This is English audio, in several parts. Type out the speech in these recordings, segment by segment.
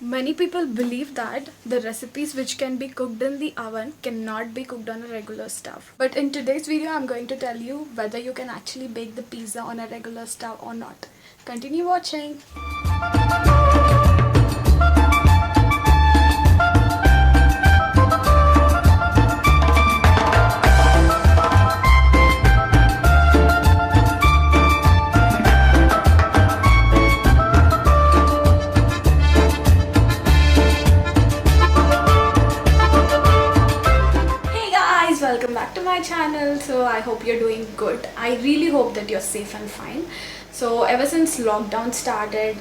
Many people believe that the recipes which can be cooked in the oven cannot be cooked on a regular stove. But in today's video, I'm going to tell you whether you can actually bake the pizza on a regular stove or not. Continue watching. Hey guys, welcome back to my channel. So I hope you're doing good. I really hope that you're safe and fine. So ever since lockdown started,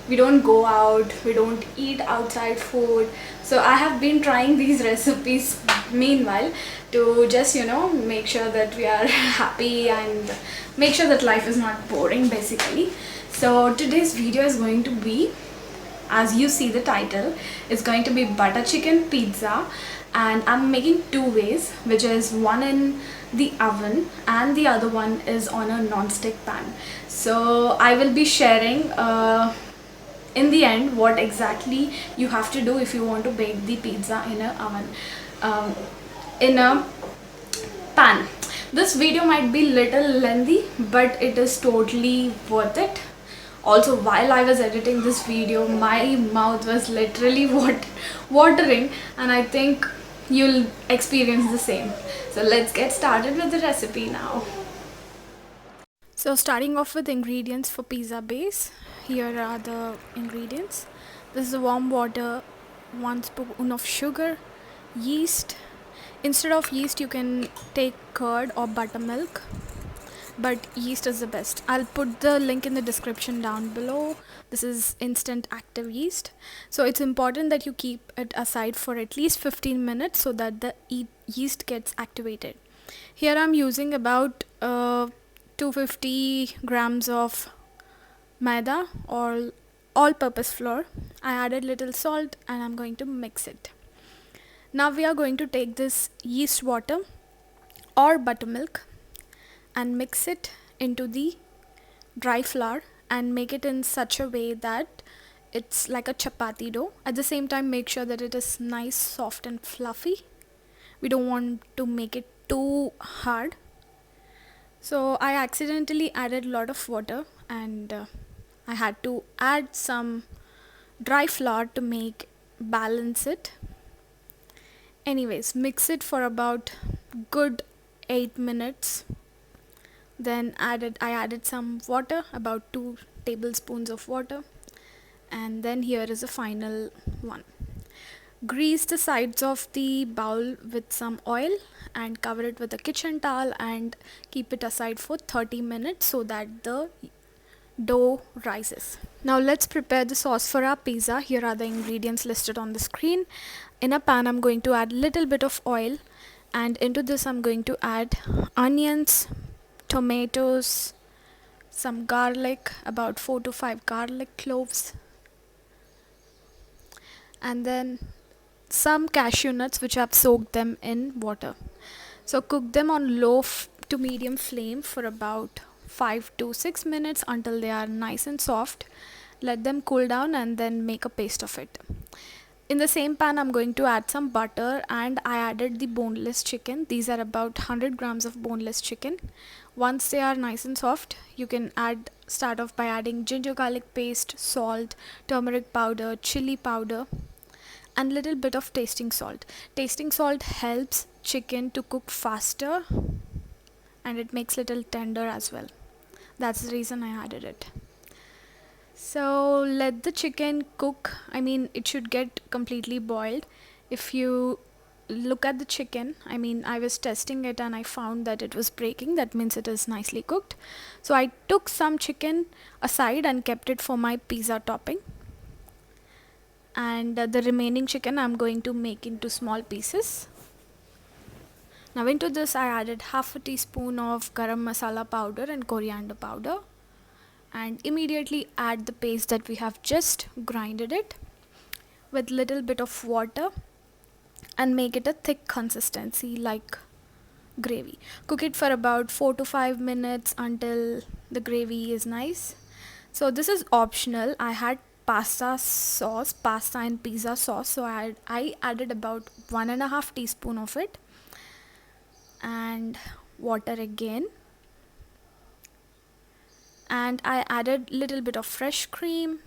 we don't go out, we don't eat outside food. So I have been trying these recipes meanwhile to just make sure that we are happy and make sure that life is not boring basically. So today's video is going to be, as you see the title, is going to be butter chicken pizza, and I'm making two ways, which is one in the oven and the other one is on a non-stick pan. So I will be sharing in the end what exactly you have to do if you want to bake the pizza in a oven, in a pan. This video might be little lengthy, but it is totally worth it. Also, while I was editing this video, my mouth was literally watering, and I think you'll experience the same. So let's get started with the recipe now. So starting off with ingredients for pizza base, here are the ingredients. This is warm water, 1 spoon of sugar, yeast. Instead of yeast you can take curd or buttermilk, but yeast is the best. I'll put the link in the description down below. This is instant active yeast. So it's important that you keep it aside for at least 15 minutes so that the yeast gets activated. Here I'm using about 250 grams of maida or all-purpose flour. I added little salt and I'm going to mix it. Now we are going to take this yeast water or buttermilk and mix it into the dry flour and make it in such a way that it's like a chapati dough. At the same time, make sure that it is nice, soft and fluffy. We don't want to make it too hard. So I accidentally added a lot of water, and I had to add some dry flour to balance it. Anyways, mix it for about good 8 minutes. Then I added some water, about 2 tablespoons of water, and then here is the final one. Grease the sides of the bowl with some oil and cover it with a kitchen towel and keep it aside for 30 minutes so that the dough rises. Now let's prepare the sauce for our pizza. Here are the ingredients listed on the screen. In a pan I'm going to add little bit of oil, and into this I'm going to add onions, tomatoes, some garlic, about 4 to 5 garlic cloves, and then some cashew nuts which I've soaked them in water. So cook them on low to medium flame for about 5 to 6 minutes until they are nice and soft. Let them cool down and then make a paste of it. In the same pan I'm going to add some butter, and I added the boneless chicken. These are about 100 grams of boneless chicken. Once they are nice and soft, you can start off by adding ginger garlic paste, salt, turmeric powder, chili powder, and little bit of tasting salt. Tasting salt helps chicken to cook faster and it makes little tender as well. That's the reason I added it. So let the chicken cook. I mean, it should get completely boiled. If you look at the chicken, I was testing it and I found that it was breaking. That means it is nicely cooked. So I took some chicken aside and kept it for my pizza topping. And the remaining chicken I'm going to make into small pieces. Now into this I added half a teaspoon of garam masala powder and coriander powder, and immediately add the paste that we have just grinded it with little bit of water and make it a thick consistency like gravy. Cook it for about 4 to 5 minutes until the gravy is nice. So this is optional. I had pasta and pizza sauce. So I added about 1.5 teaspoon of it, and water again, and I added little bit of fresh cream.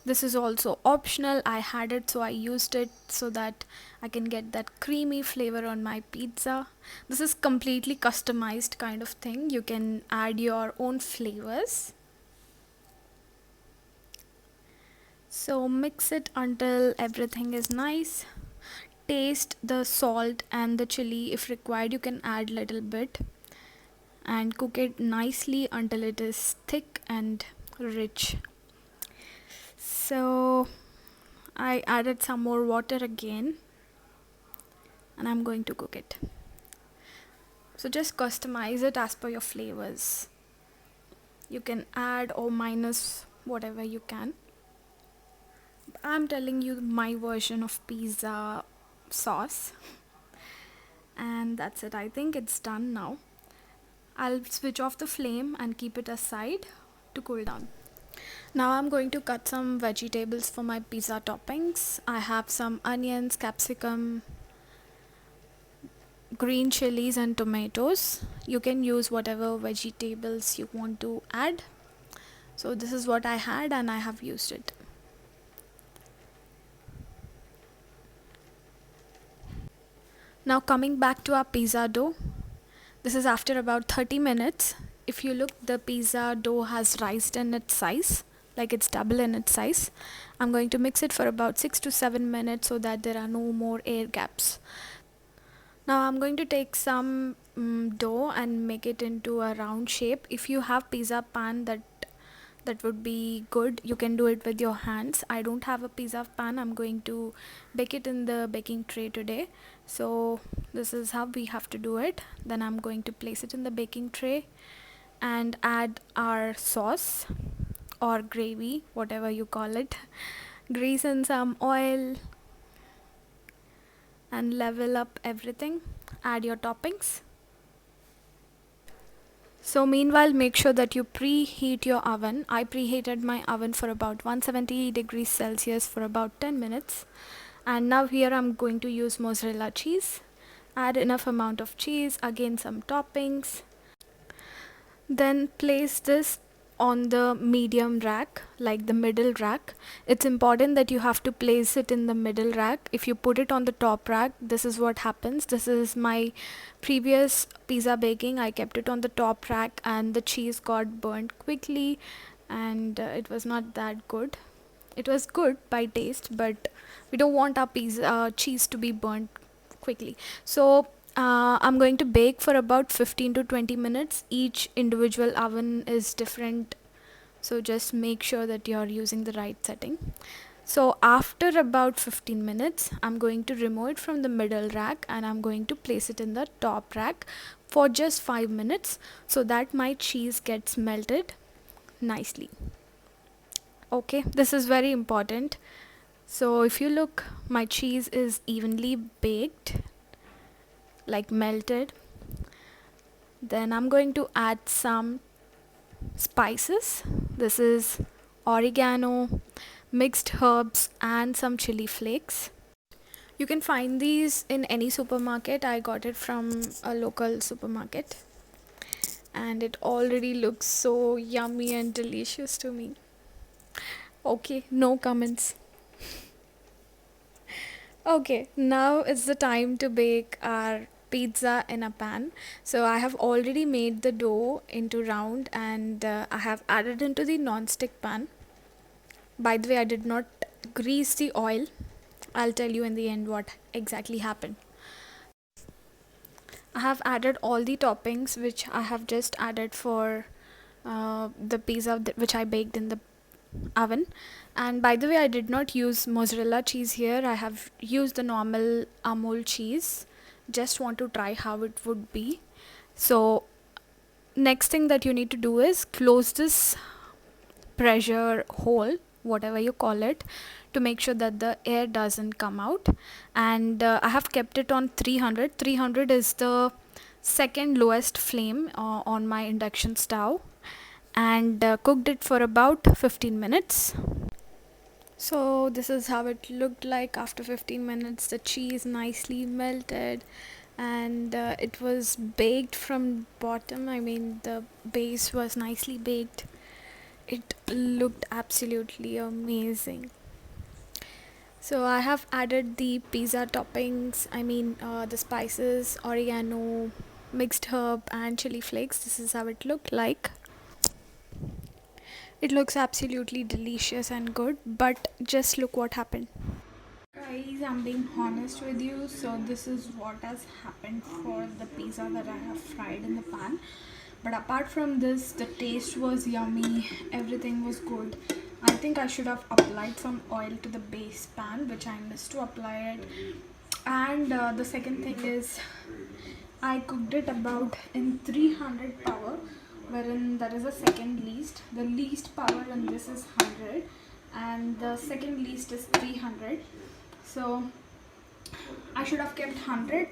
This is also optional. I had it, so I used it so that I can get that creamy flavor on my pizza. This is completely customized kind of thing. You can add your own flavors. So mix it until everything is nice. Taste the salt and the chili. If required, you can add little bit, and cook it nicely until it is thick and rich. So I added some more water again, and I'm going to cook it. So just customize it as per your flavors. You can add or minus whatever you can. I'm telling you my version of pizza sauce. And that's it. I think it's done now. I'll switch off the flame and keep it aside to cool down. Now I'm going to cut some vegetables for my pizza toppings. I have some onions, capsicum, green chilies and tomatoes. You can use whatever vegetables you want to add. So this is what I had and I have used it. Now coming back to our pizza dough. This is after about 30 minutes. If you look, the pizza dough has rised in its size, like it's double in its size. I'm going to mix it for about 6 to 7 minutes so that there are no more air gaps. Now I'm going to take some dough and make it into a round shape. If you have pizza pan, that would be good. You can do it with your hands. I don't have a pizza pan. I'm going to bake it in the baking tray today. So this is how we have to do it. Then I'm going to place it in the baking tray and add our sauce or gravy, whatever you call it. Grease in some oil and level up everything. Add your toppings. So meanwhile, make sure that you preheat your oven. I preheated my oven for about 170 degrees Celsius for about 10 minutes. And now here I'm going to use mozzarella cheese. Add enough amount of cheese, again some toppings. Then place this on the medium rack, like the middle rack. It's important that you have to place it in the middle rack. If you put it on the top rack, this is what happens. This is my previous pizza baking. I kept it on the top rack and the cheese got burnt quickly, and it was not that good. It was good by taste, but we don't want our pizza cheese to be burnt quickly. So I'm going to bake for about 15 to 20 minutes. Each individual oven is different, so just make sure that you're using the right setting. So after about 15 minutes, I'm going to remove it from the middle rack and I'm going to place it in the top rack for just 5 minutes so that my cheese gets melted nicely. Okay, this is very important. So if you look, my cheese is evenly baked, like melted. Then I'm going to add some spices. This is oregano, mixed herbs and some chili flakes. You can find these in any supermarket. I got it from a local supermarket and it already looks so yummy and delicious to me. Okay, no comments. Okay, now it's the time to bake our pizza in a pan. So I have already made the dough into round and I have added into the non-stick pan. By the way, I did not grease the oil. I'll tell you in the end what exactly happened. I have added all the toppings which I have just added for the pizza which I baked in the oven. And by the way, I did not use mozzarella cheese here. I have used the normal Amul cheese. Just want to try how it would be. So next thing that you need to do is close this pressure hole, whatever you call it, to make sure that the air doesn't come out. And I have kept it on 300. 300 is the second lowest flame on my induction stove, and cooked it for about 15 minutes. So this is how it looked like after 15 minutes. The cheese nicely melted and it was baked from bottom. I mean, the base was nicely baked. It looked absolutely amazing. So I have added the pizza toppings, I mean the spices, oregano, mixed herb and chili flakes. This is how it looked like. It looks absolutely delicious and good, but just look what happened. Guys, I'm being honest with you. So this is what has happened for the pizza that I have fried in the pan. But apart from this, the taste was yummy. Everything was good. I think I should have applied some oil to the base pan, which I missed to apply it. And the second thing is, I cooked it about in 300 power, wherein there is a second least. The least power in this is 100, and the second least is 300. So I should have kept 100,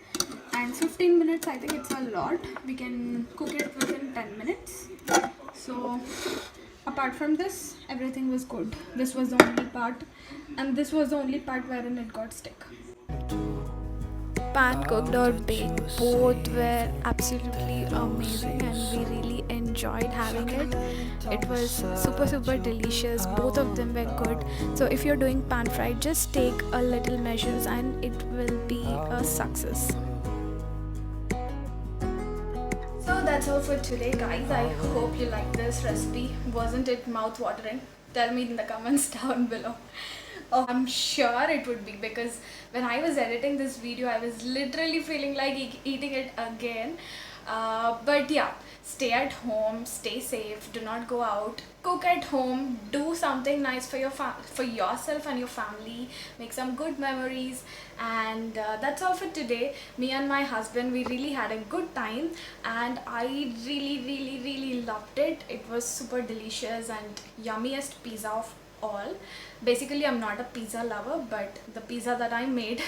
and 15 minutes, I think it's a lot. We can cook it within 10 minutes. So apart from this, everything was good. This was the only part, and this was the only part wherein it got stuck. Pan cooked or baked, both were absolutely amazing and we really enjoyed having it. It was super delicious. Both of them were good. So if you're doing pan fried, just take a little measures and it will be a success. So that's all for today, guys. I hope you liked this recipe. Wasn't it mouth watering? Tell me in the comments down below. Oh, I'm sure it would be, because when I was editing this video, I was literally feeling like eating it again. But yeah, stay at home, stay safe, do not go out, cook at home, do something nice for for yourself and your family, make some good memories. And that's all for today. Me and my husband, we really had a good time, and I really loved it. It was super delicious and yummiest pizza of all. Basically, I'm not a pizza lover, but the pizza that I made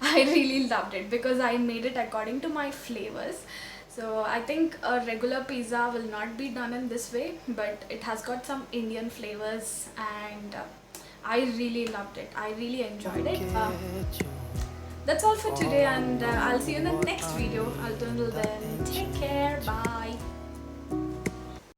I really loved it because I made it according to my flavors. So I think a regular pizza will not be done in this way, but it has got some Indian flavors, and I really loved it. I really enjoyed it. That's all for today, and I'll see you in the next video. Until then, take care, bye.